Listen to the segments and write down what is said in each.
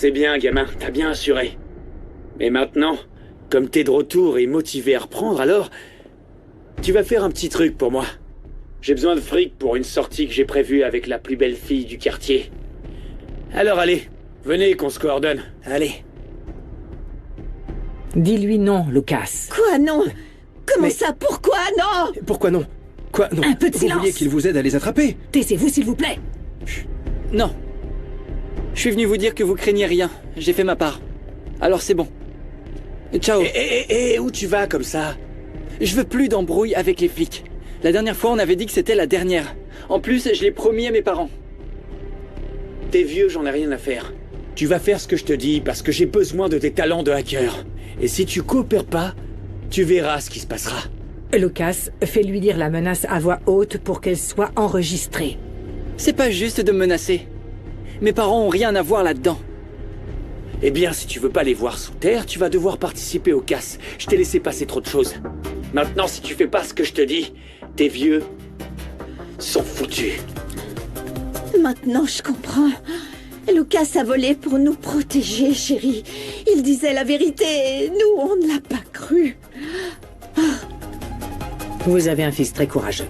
C'est bien, gamin, t'as bien assuré. Mais maintenant, comme t'es de retour et motivé à reprendre, alors... Tu vas faire un petit truc pour moi. J'ai besoin de fric pour une sortie que j'ai prévue avec la plus belle fille du quartier. Alors allez, venez qu'on se coordonne, allez. Dis-lui non, Lucas. Quoi, non? Comment Mais- ça? Pourquoi, non? Pourquoi non? Quoi, non? Un peu de Vous silence. vouliez qu'il vous aide à les attraper? Taisez-vous, s'il vous plaît. Non. Je suis venu vous dire que vous craignez rien. J'ai fait ma part. Alors c'est bon. Ciao. Où tu vas comme ça? Je veux plus d'embrouille avec les flics. La dernière fois, on avait dit que c'était la dernière. En plus, je l'ai promis à mes parents. T'es vieux, j'en ai rien à faire. Tu vas faire ce que je te dis parce que j'ai besoin de tes talents de hacker. Et si tu coopères pas, tu verras ce qui se passera. Lucas, fais-lui dire la menace à voix haute pour qu'elle soit enregistrée. C'est pas juste de me menacer. Mes parents ont rien à voir là-dedans. Eh bien, si tu veux pas les voir sous terre, tu vas devoir participer au casse. Je t'ai laissé passer trop de choses. Maintenant, si tu fais pas ce que je te dis, tes vieux sont foutus. Maintenant, je comprends. Lucas a volé pour nous protéger, chérie. Il disait la vérité et nous, on ne l'a pas cru. Vous avez un fils très courageux.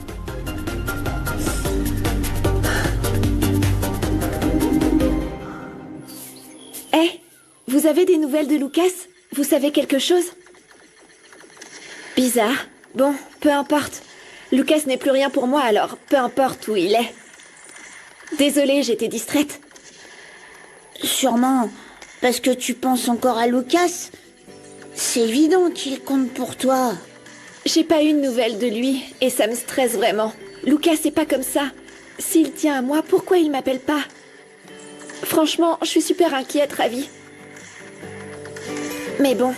Eh, vous avez des nouvelles de Lucas? Vous savez quelque chose? Bizarre. Bon, peu importe. Lucas n'est plus rien pour moi, alors peu importe où il est. Désolée, j'étais distraite. Sûrement parce que tu penses encore à Lucas. C'est évident qu'il compte pour toi. J'ai pas eu de nouvelles de lui, et ça me stresse vraiment. Lucas est pas comme ça. S'il tient à moi, pourquoi il m'appelle pas? Franchement, je suis super inquiète, Ravi. Mais bon,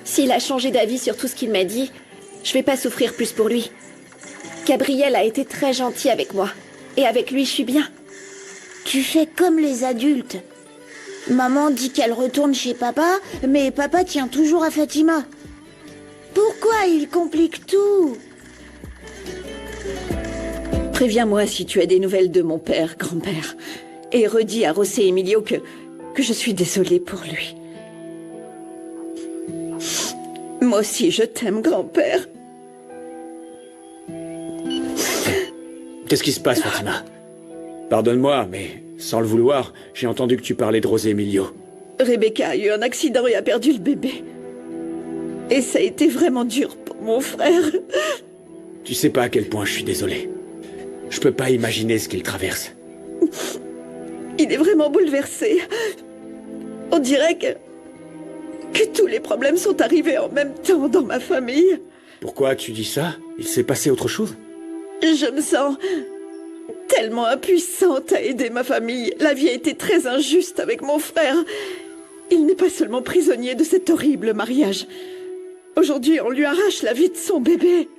s'il a changé d'avis sur tout ce qu'il m'a dit, je vais pas souffrir plus pour lui. Gabriel a été très gentil avec moi. Et avec lui, je suis bien. Tu fais comme les adultes. Maman dit qu'elle retourne chez papa, mais papa tient toujours à Fatima. Pourquoi il complique tout? Préviens-moi si tu as des nouvelles de mon père, grand-père. Et redis à José Emilio que je suis désolée pour lui. Moi aussi, je t'aime, grand-père. Qu'est-ce qui se passe, Fatima? Pardonne-moi, mais sans le vouloir, j'ai entendu que tu parlais de José Emilio. Rebecca a eu un accident et a perdu le bébé. Et ça a été vraiment dur pour mon frère. Tu sais pas à quel point je suis désolé. Je peux pas imaginer ce qu'il traverse. Il est vraiment bouleversé. On dirait que tous les problèmes sont arrivés en même temps dans ma famille. Pourquoi tu dis ça? Il s'est passé autre chose? Je me sens tellement impuissante à aider ma famille. La vie a été très injuste avec mon frère. Il n'est pas seulement prisonnier de cet horrible mariage. Aujourd'hui, on lui arrache la vie de son bébé.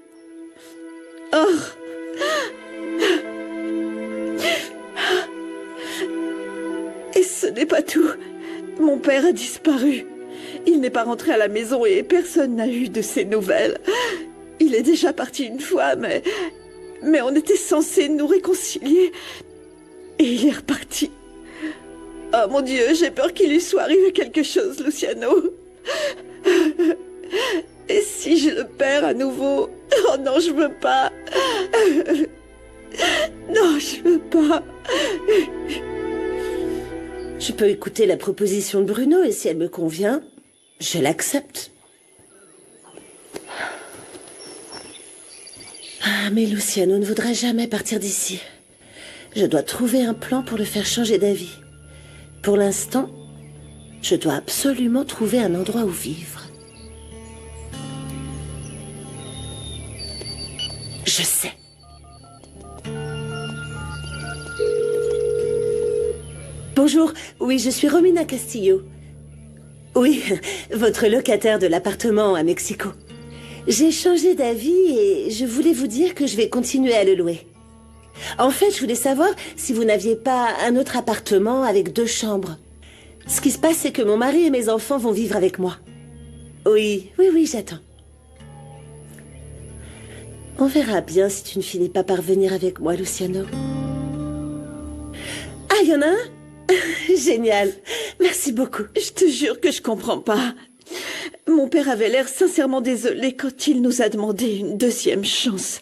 Oh. Et ce n'est pas tout. Mon père a disparu. Il n'est pas rentré à la maison et personne n'a eu de ses nouvelles. Il est déjà parti une fois, mais on était censés nous réconcilier. Et il est reparti. Oh mon Dieu, j'ai peur qu'il lui soit arrivé quelque chose, Luciano. Et si je le perds à nouveau? Oh non, je veux pas. Non, je veux pas. Je peux écouter la proposition de Bruno et si elle me convient, je l'accepte. Ah, mais Luciano ne voudrait jamais partir d'ici. Je dois trouver un plan pour le faire changer d'avis. Pour l'instant, je dois absolument trouver un endroit où vivre. Je sais. Bonjour, oui, je suis Romina Castillo. Oui, votre locataire de l'appartement à Mexico. J'ai changé d'avis et je voulais vous dire que je vais continuer à le louer. En fait, je voulais savoir si vous n'aviez pas un autre appartement avec 2 chambres. Ce qui se passe, c'est que mon mari et mes enfants vont vivre avec moi. Oui, j'attends. On verra bien si tu ne finis pas par venir avec moi, Luciano. Ah, il y en a un? Génial. Merci beaucoup. Je te jure que je comprends pas. Mon père avait l'air sincèrement désolé quand il nous a demandé une deuxième chance.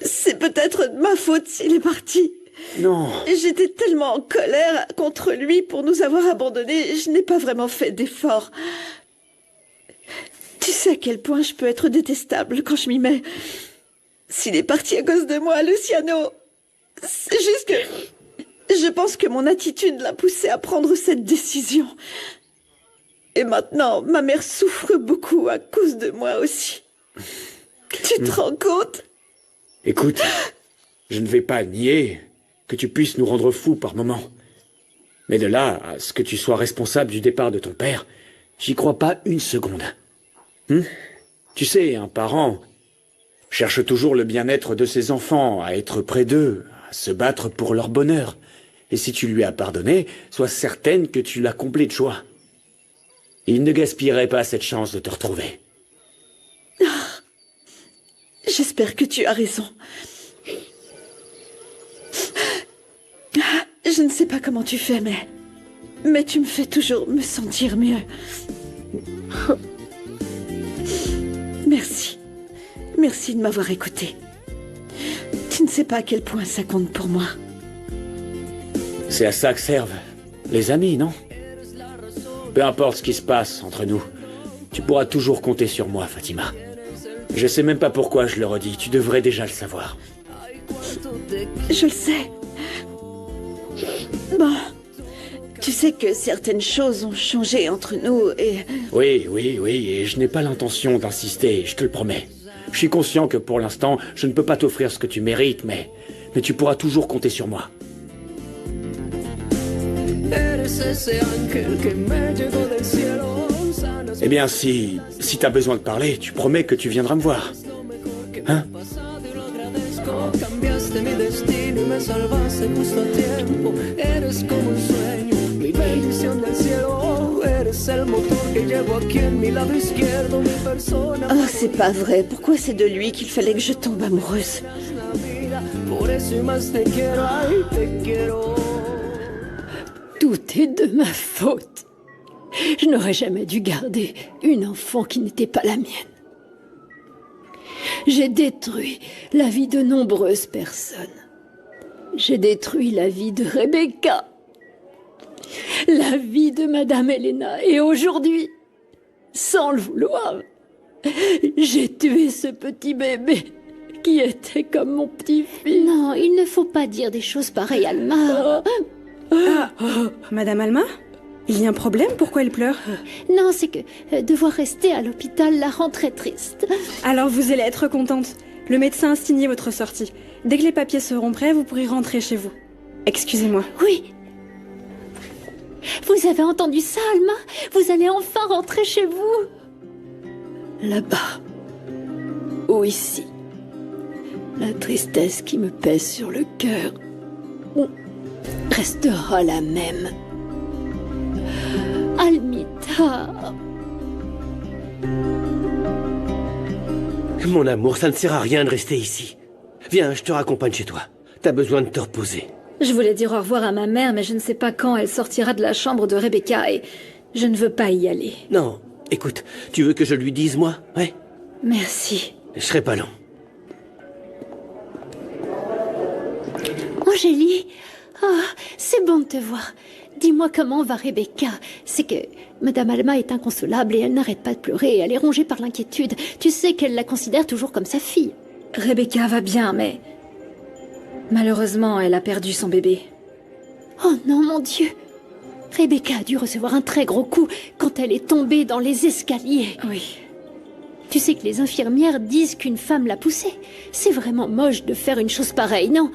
C'est peut-être de ma faute s'il est parti. Non. J'étais tellement en colère contre lui pour nous avoir abandonnés, je n'ai pas vraiment fait d'efforts. Tu sais à quel point je peux être détestable quand je m'y mets. S'il est parti à cause de moi, Luciano, c'est juste que je pense que mon attitude l'a poussé à prendre cette décision. Et maintenant, ma mère souffre beaucoup à cause de moi aussi. Tu te rends compte? Écoute, je ne vais pas nier que tu puisses nous rendre fous par moments. Mais de là à ce que tu sois responsable du départ de ton père, j'y crois pas une seconde. Tu sais, un parent cherche toujours le bien-être de ses enfants, à être près d'eux, à se battre pour leur bonheur. Et si tu lui as pardonné, sois certaine que tu l'as comblé de joie. Il ne gaspillerait pas cette chance de te retrouver. J'espère que tu as raison. Je ne sais pas comment tu fais, mais tu me fais toujours me sentir mieux. Merci. Merci de m'avoir écouté. Tu ne sais pas à quel point ça compte pour moi. C'est à ça que servent les amis, non? Peu importe ce qui se passe entre nous, tu pourras toujours compter sur moi, Fatima. Je sais même pas pourquoi je le redis, tu devrais déjà le savoir. Je le sais. Bon, tu sais que certaines choses ont changé entre nous et... Oui, et je n'ai pas l'intention d'insister, je te le promets. Je suis conscient que pour l'instant, je ne peux pas t'offrir ce que tu mérites, mais tu pourras toujours compter sur moi. Eh bien, si t'as besoin de parler, tu promets que tu viendras me voir. Hein? Oh, c'est pas vrai. Pourquoi c'est de lui qu'il fallait que je tombe amoureuse? Tout est de ma faute. Je n'aurais jamais dû garder une enfant qui n'était pas la mienne. J'ai détruit la vie de nombreuses personnes. J'ai détruit la vie de Rebecca, la vie de Madame Elena, et aujourd'hui, sans le vouloir, j'ai tué ce petit bébé qui était comme mon petit-fils. Non, il ne faut pas dire des choses pareilles, Alma. Madame Alma? Il y a un problème? Pourquoi elle pleure? Non, c'est que devoir rester à l'hôpital la rend très triste. Alors vous allez être contente. Le médecin a signé votre sortie. Dès que les papiers seront prêts, vous pourrez rentrer chez vous. Excusez-moi. Oui. Vous avez entendu ça, Alma? Vous allez enfin rentrer chez vous. Là-bas. Ou ici. La tristesse qui me pèse sur le cœur restera la même. Almita. Mon amour, ça ne sert à rien de rester ici. Viens, je te raccompagne chez toi. T'as besoin de te reposer. Je voulais dire au revoir à ma mère, mais je ne sais pas quand elle sortira de la chambre de Rebecca et je ne veux pas y aller. Non, écoute, tu veux que je lui dise, moi? Ouais. Merci. Je serai pas long. Angélie, oh, c'est bon de te voir. Dis-moi comment va Rebecca. C'est que Madame Alma est inconsolable et elle n'arrête pas de pleurer. Elle est rongée par l'inquiétude. Tu sais qu'elle la considère toujours comme sa fille. Rebecca va bien, mais malheureusement, elle a perdu son bébé. Oh non, mon Dieu. Rebecca a dû recevoir un très gros coup quand elle est tombée dans les escaliers. Oui. Tu sais que les infirmières disent qu'une femme l'a poussée. C'est vraiment moche de faire une chose pareille, non?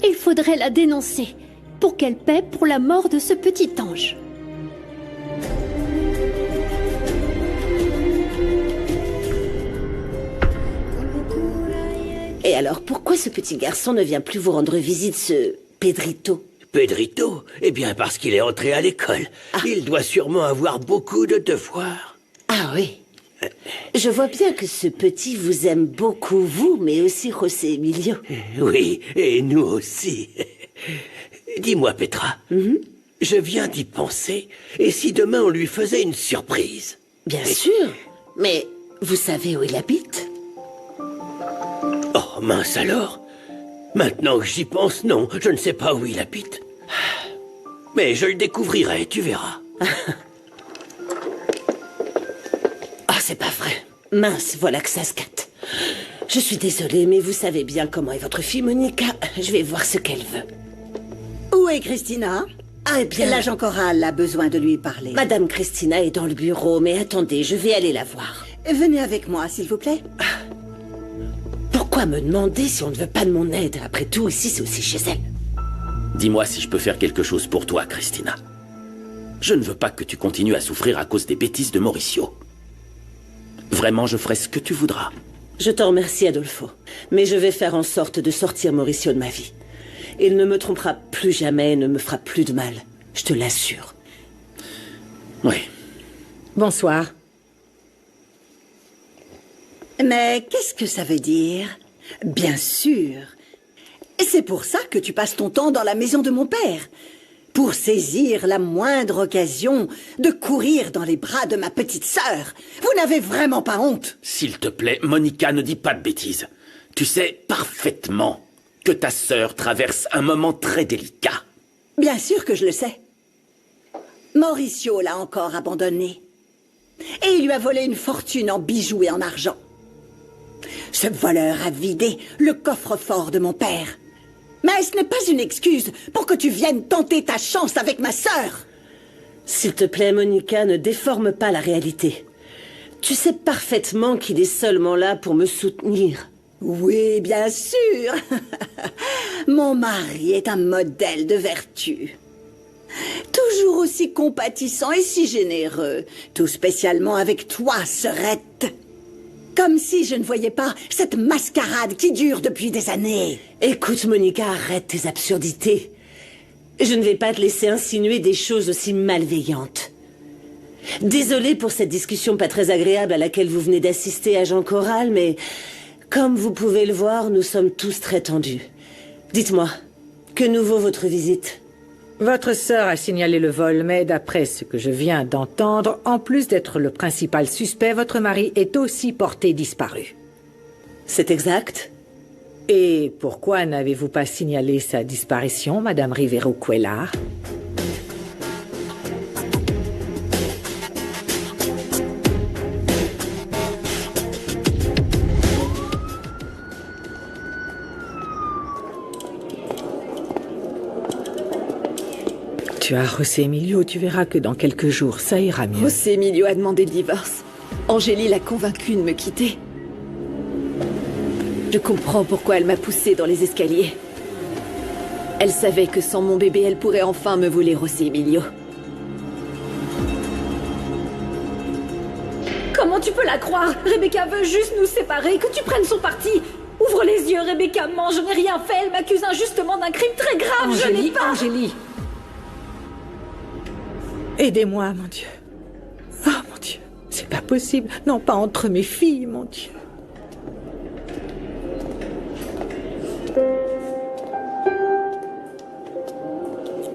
Il faudrait la dénoncer pour qu'elle paie pour la mort de ce petit ange. Et alors, pourquoi ce petit garçon ne vient plus vous rendre visite, ce Pedrito? Pedrito? Eh bien, parce qu'il est entré à l'école. Il doit sûrement avoir beaucoup de devoirs. Ah oui. Je vois bien que ce petit vous aime beaucoup, vous, mais aussi José Emilio. Oui, et nous aussi. Dis-moi, Petra, je viens d'y penser, et si demain on lui faisait une surprise? Bien sûr, mais vous savez où il habite? Oh, mince alors. Maintenant que j'y pense, non, je ne sais pas où il habite. Mais je le découvrirai, tu verras. Ah, c'est pas vrai. Mince, voilà que ça se gâte. Je suis désolée, mais vous savez bien comment est votre fille, Monica. Je vais voir ce qu'elle veut. Où est Christina? Ah, eh bien... L'agent Corral a besoin de lui parler. Madame Christina est dans le bureau, mais attendez, je vais aller la voir. Venez avec moi, s'il vous plaît. Pourquoi me demander si on ne veut pas de mon aide? Après tout, ici, c'est aussi chez elle. Dis-moi si je peux faire quelque chose pour toi, Christina. Je ne veux pas que tu continues à souffrir à cause des bêtises de Mauricio. Vraiment, je ferai ce que tu voudras. Je t'en remercie, Adolfo. Mais je vais faire en sorte de sortir Mauricio de ma vie. Il ne me trompera plus jamais et ne me fera plus de mal. Je te l'assure. Oui. Bonsoir. Mais qu'est-ce que ça veut dire? Bien sûr. C'est pour ça que tu passes ton temps dans la maison de mon père. Pour saisir la moindre occasion de courir dans les bras de ma petite sœur. Vous n'avez vraiment pas honte? S'il te plaît, Monica, ne dis pas de bêtises. Tu sais parfaitement que ta sœur traverse un moment très délicat. Bien sûr que je le sais. Mauricio l'a encore abandonnée. Et il lui a volé une fortune en bijoux et en argent. Ce voleur a vidé le coffre-fort de mon père. Mais ce n'est pas une excuse pour que tu viennes tenter ta chance avec ma sœur. S'il te plaît, Monica, ne déforme pas la réalité. Tu sais parfaitement qu'il est seulement là pour me soutenir. Oui, bien sûr. Mon mari est un modèle de vertu. Toujours aussi compatissant et si généreux. Tout spécialement avec toi, sœurette. Comme si je ne voyais pas cette mascarade qui dure depuis des années. Écoute, Monica, arrête tes absurdités. Je ne vais pas te laisser insinuer des choses aussi malveillantes. Désolée pour cette discussion pas très agréable à laquelle vous venez d'assister, agent Corral, mais comme vous pouvez le voir, nous sommes tous très tendus. Dites-moi, que nous vaut votre visite? Votre sœur a signalé le vol, mais d'après ce que je viens d'entendre, en plus d'être le principal suspect, votre mari est aussi porté disparu. C'est exact. Et pourquoi n'avez-vous pas signalé sa disparition, Madame Rivero Cuellar? Tu as José Emilio, tu verras que dans quelques jours, ça ira mieux. José Emilio a demandé le divorce. Angélie l'a convaincu de me quitter. Je comprends pourquoi elle m'a poussée dans les escaliers. Elle savait que sans mon bébé, elle pourrait enfin me voler José Emilio. Comment tu peux la croire? Rebecca veut juste nous séparer, que tu prennes son parti. Ouvre les yeux, Rebecca, ment, je n'ai rien fait. Elle m'accuse injustement d'un crime très grave, je n'ai pas... Angélie. Aidez-moi, mon Dieu. Oh, mon Dieu. C'est pas possible. Non, pas entre mes filles, mon Dieu.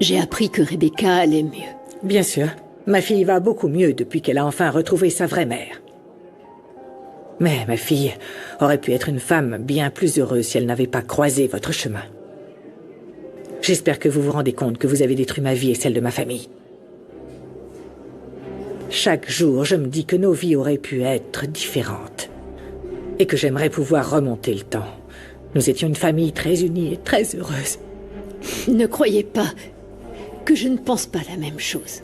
J'ai appris que Rebecca allait mieux. Bien sûr. Ma fille va beaucoup mieux depuis qu'elle a enfin retrouvé sa vraie mère. Mais ma fille aurait pu être une femme bien plus heureuse si elle n'avait pas croisé votre chemin. J'espère que vous vous rendez compte que vous avez détruit ma vie et celle de ma famille. Chaque jour, je me dis que nos vies auraient pu être différentes. Et que j'aimerais pouvoir remonter le temps. Nous étions une famille très unie et très heureuse. Ne croyez pas que je ne pense pas la même chose.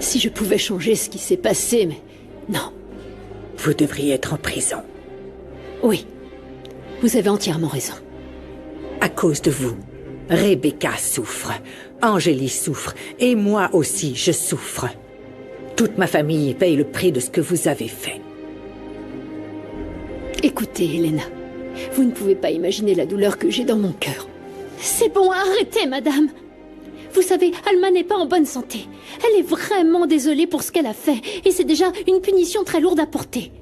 Si je pouvais changer ce qui s'est passé, mais non. Vous devriez être en prison. Oui, vous avez entièrement raison. À cause de vous, Rebecca souffre, Angélie souffre, et moi aussi je souffre. Toute ma famille paye le prix de ce que vous avez fait. Écoutez, Helena, vous ne pouvez pas imaginer la douleur que j'ai dans mon cœur. C'est bon, arrêtez, madame. Vous savez, Alma n'est pas en bonne santé. Elle est vraiment désolée pour ce qu'elle a fait, et c'est déjà une punition très lourde à porter.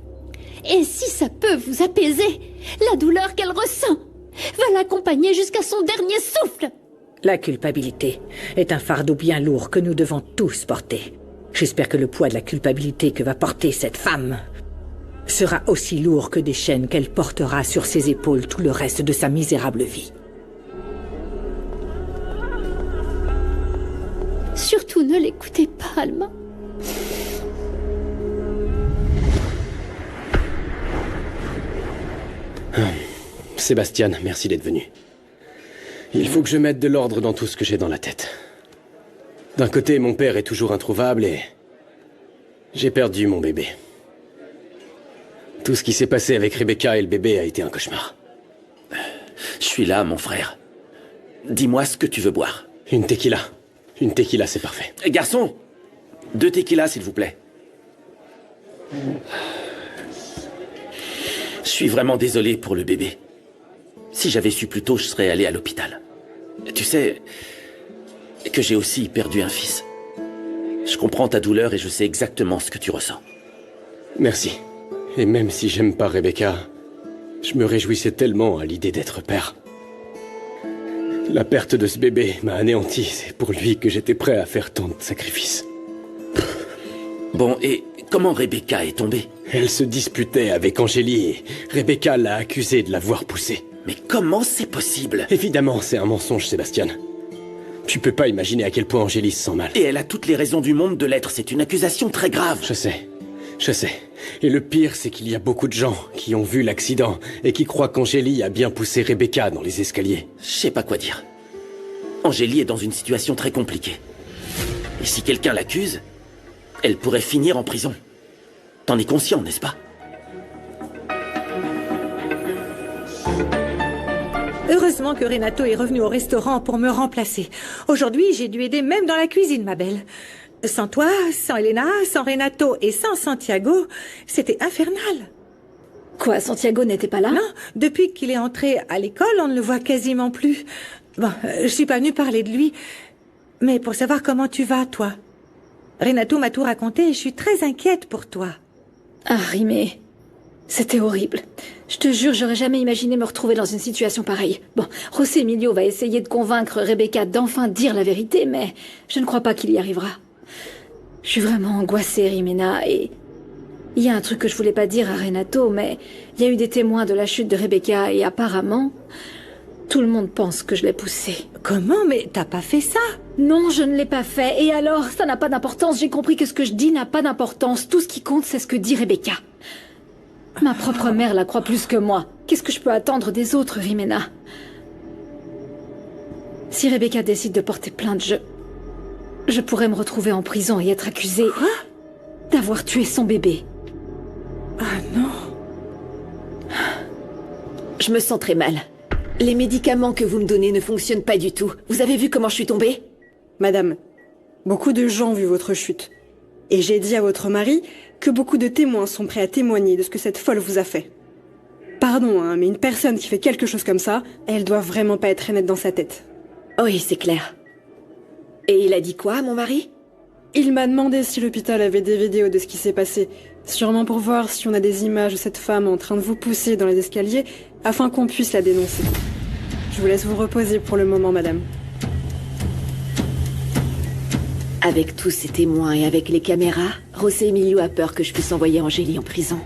Et si ça peut vous apaiser, la douleur qu'elle ressent va l'accompagner jusqu'à son dernier souffle. La culpabilité est un fardeau bien lourd que nous devons tous porter. J'espère que le poids de la culpabilité que va porter cette femme sera aussi lourd que des chaînes qu'elle portera sur ses épaules tout le reste de sa misérable vie. Surtout ne l'écoutez pas, Alma. Sébastien, merci d'être venu. Il faut que je mette de l'ordre dans tout ce que j'ai dans la tête. D'un côté, mon père est toujours introuvable et... j'ai perdu mon bébé. Tout ce qui s'est passé avec Rebecca et le bébé a été un cauchemar. Je suis là, mon frère. Dis-moi ce que tu veux boire. Une tequila. Une tequila, c'est parfait. Garçon, 2 tequilas, s'il vous plaît. Je suis vraiment désolé pour le bébé. Si j'avais su plus tôt, je serais allé à l'hôpital. Tu sais que j'ai aussi perdu un fils. Je comprends ta douleur et je sais exactement ce que tu ressens. Merci. Et même si j'aime pas Rebecca, je me réjouissais tellement à l'idée d'être père. La perte de ce bébé m'a anéanti. C'est pour lui que j'étais prêt à faire tant de sacrifices. Bon, et comment Rebecca est tombée? Elle se disputait avec Angélie et Rebecca l'a accusée de l'avoir poussée. Mais comment c'est possible? Évidemment, c'est un mensonge, Sébastien. Tu peux pas imaginer à quel point Angélie se sent mal. Et elle a toutes les raisons du monde de l'être. C'est une accusation très grave. Je sais. Et le pire, c'est qu'il y a beaucoup de gens qui ont vu l'accident et qui croient qu'Angélie a bien poussé Rebecca dans les escaliers. Je sais pas quoi dire. Angélie est dans une situation très compliquée. Et si quelqu'un l'accuse, elle pourrait finir en prison. T'en es conscient, n'est-ce pas? Heureusement que Renato est revenu au restaurant pour me remplacer. Aujourd'hui, j'ai dû aider même dans la cuisine, ma belle. Sans toi, sans Elena, sans Renato et sans Santiago, c'était infernal. Quoi, Santiago n'était pas là? Non, depuis qu'il est entré à l'école, on ne le voit quasiment plus. Bon, je suis pas venue parler de lui, mais pour savoir comment tu vas, toi. Renato m'a tout raconté et je suis très inquiète pour toi. Ah, Rimé, c'était horrible. Je te jure, j'aurais jamais imaginé me retrouver dans une situation pareille. Bon, José Emilio va essayer de convaincre Rebecca d'enfin dire la vérité, mais je ne crois pas qu'il y arrivera. Je suis vraiment angoissée, Rimena, et... il y a un truc que je voulais pas dire à Renato, mais il y a eu des témoins de la chute de Rebecca et apparemment, tout le monde pense que je l'ai poussée. Comment? Mais t'as pas fait ça? Non, je ne l'ai pas fait. Et alors, ça n'a pas d'importance. J'ai compris que ce que je dis n'a pas d'importance. Tout ce qui compte, c'est ce que dit Rebecca. Ma propre mère la croit plus que moi. Qu'est-ce que je peux attendre des autres, Rimena? Si Rebecca décide de porter plainte, je pourrais me retrouver en prison et être accusée d'avoir tué son bébé. Ah non. Je me sens très mal. Les médicaments que vous me donnez ne fonctionnent pas du tout. Vous avez vu comment je suis tombée? Madame, beaucoup de gens ont vu votre chute. Et j'ai dit à votre mari que beaucoup de témoins sont prêts à témoigner de ce que cette folle vous a fait. Pardon, hein, mais une personne qui fait quelque chose comme ça, elle doit vraiment pas être très nette dans sa tête. Oui, c'est clair. Et il a dit quoi, mon mari? Il m'a demandé si l'hôpital avait des vidéos de ce qui s'est passé, sûrement pour voir si on a des images de cette femme en train de vous pousser dans les escaliers, afin qu'on puisse la dénoncer. Je vous laisse vous reposer pour le moment, madame. Avec tous ces témoins et avec les caméras, José Emilio a peur que je puisse envoyer Angélie en prison.